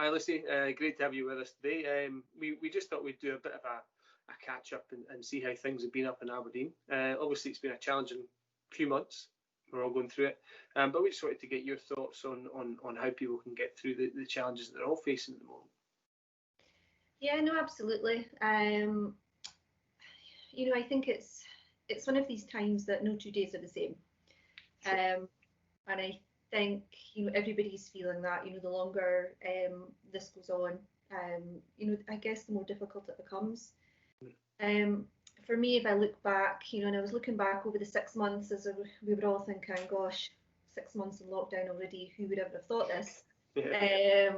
Hi, Lucy. Great to have you with us today. We just thought we'd do a bit of a catch up and see how things have been up in Aberdeen. Obviously, it's been a challenging few months. We're all going through it, but we just wanted to get your thoughts on how people can get through the challenges that they're all facing at the moment. Yeah, no, absolutely. I think it's one of these times that no 2 days are the same. Sure. And I think everybody's feeling that. The longer this goes on, I guess the more difficult it becomes. For me, if I look back, and I was looking back over the 6 months, as we were all thinking, gosh, 6 months in lockdown already, who would ever have thought this? Yeah.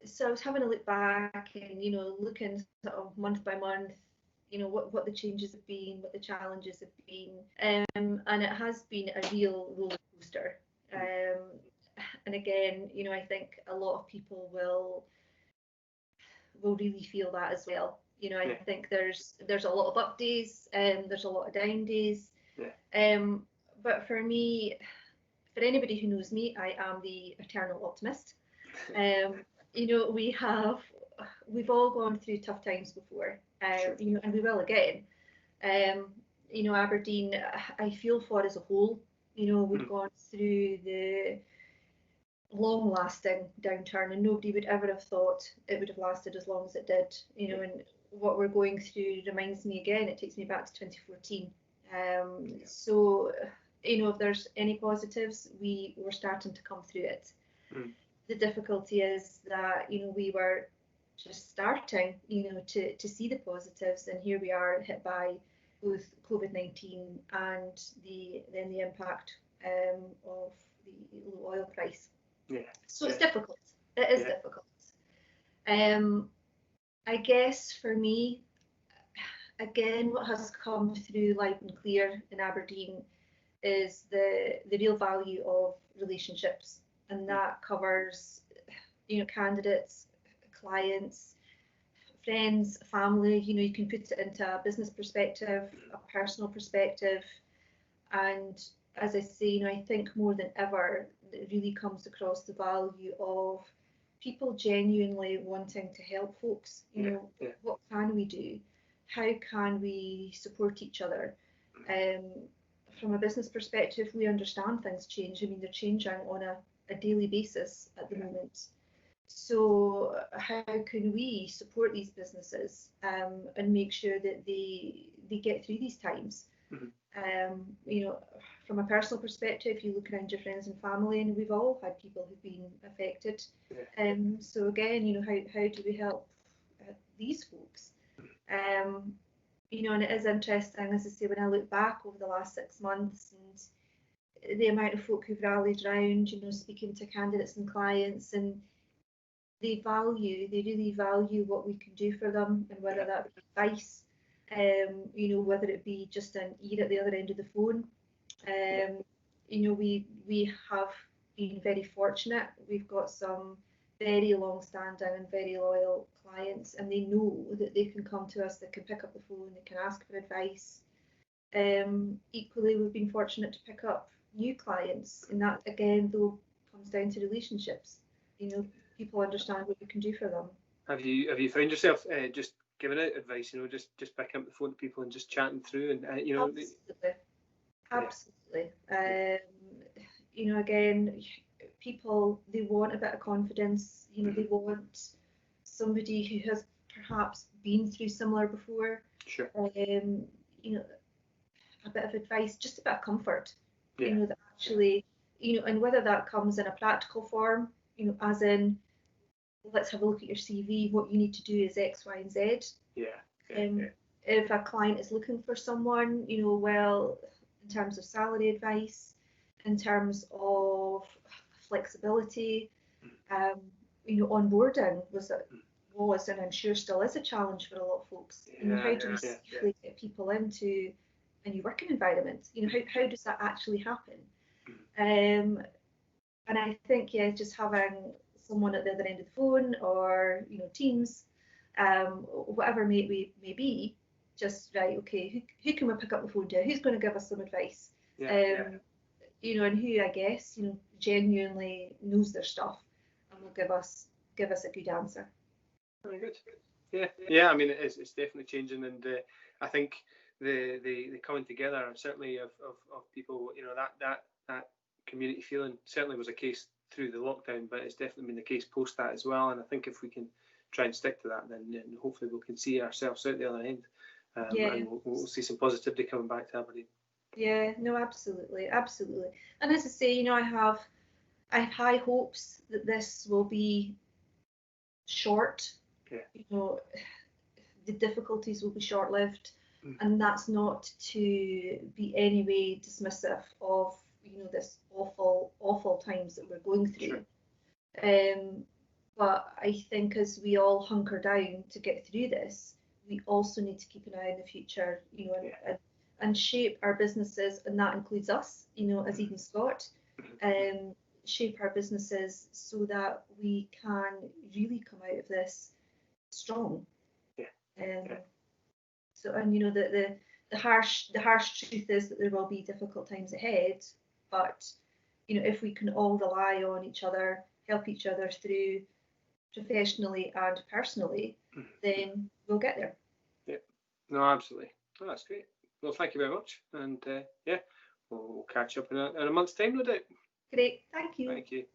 So I was having a look back and looking sort of month by month, what the changes have been, what the challenges have been, and it has been a real roller coaster. And again, I think a lot of people will really feel that as well. I think there's a lot of up days and there's a lot of down days. Yeah. But for me, for anybody who knows me, I am the eternal optimist. We've all gone through tough times before, Sure. and we will again. Aberdeen, I feel for as a whole. We've gone through the long-lasting downturn, and nobody would ever have thought it would have lasted as long as it did. And what we're going through reminds me again, it takes me back to 2014. So, if there's any positives, we're starting to come through it. The difficulty is that, we were just starting, to see the positives, and here we are hit by both COVID-19 and then the impact of the low oil price. Yeah. So it's difficult. It is difficult. I guess for me, again, what has come through loud and clear in Aberdeen is the real value of relationships, and that covers, candidates, clients, friends, family. You can put it into a business perspective, a personal perspective, and as I say, I think more than ever, it really comes across the value of people genuinely wanting to help folks. What can we do? How can we support each other? From a business perspective, we understand things change. I mean, they're changing on a daily basis at the moment. So how can we support these businesses and make sure that they get through these times? From a personal perspective, you look around your friends and family, and we've all had people who've been affected. So again, how do we help these folks? And it is interesting, as I say, when I look back over the last 6 months and the amount of folk who've rallied around, speaking to candidates and clients, and they really value what we can do for them, and whether that be advice, whether it be just an ear at the other end of the phone. We have been very fortunate. We've got some very long-standing and very loyal clients, and they know that they can come to us, they can pick up the phone, they can ask for advice. Equally, we've been fortunate to pick up new clients, and that again, though, comes down to relationships. People understand what you can do for them. Have you found yourself just giving out advice? Just picking up the phone to people and just chatting through, and Absolutely. Again, people, they want a bit of confidence. They want somebody who has perhaps been through similar before. Sure. A bit of advice, just a bit of comfort. That actually, and whether that comes in a practical form, as in, let's have a look at your CV. What you need to do is X, Y, and Z. If a client is looking for someone, well, in terms of salary advice, in terms of flexibility, onboarding was and I'm sure still is a challenge for a lot of folks. How do we safely get people into a new working environment? How does that actually happen? And I think, just having someone at the other end of the phone, or Teams, whatever may be, just right, okay, who can we pick up the phone to? Who's going to give us some advice? And who, I guess, genuinely knows their stuff and will give us give us a good answer. Very good. Yeah. I mean, it's definitely changing, and I think the coming together, and certainly of people, that community feeling certainly was a case through the lockdown, but it's definitely been the case post that as well. And I think if we can try and stick to that, then hopefully we can see ourselves out the other end, and we'll see some positivity coming back to Aberdeen. Yeah, no, absolutely. And as I say, I have high hopes that this will be short. Yeah. The difficulties will be short-lived, and that's not to be any way dismissive of this awful times that we're going through. Sure. But I think as we all hunker down to get through this, we also need to keep an eye on the future, and shape our businesses, and that includes us, as Eden Scott, shape our businesses so that we can really come out of this strong. So, and the harsh truth is that there will be difficult times ahead, but if we can all rely on each other, help each other through professionally and personally, then we'll get there. Yeah, no, absolutely. Oh, that's great. Well, thank you very much, and we'll catch up in a month's time, no doubt. Great, thank you. Thank you.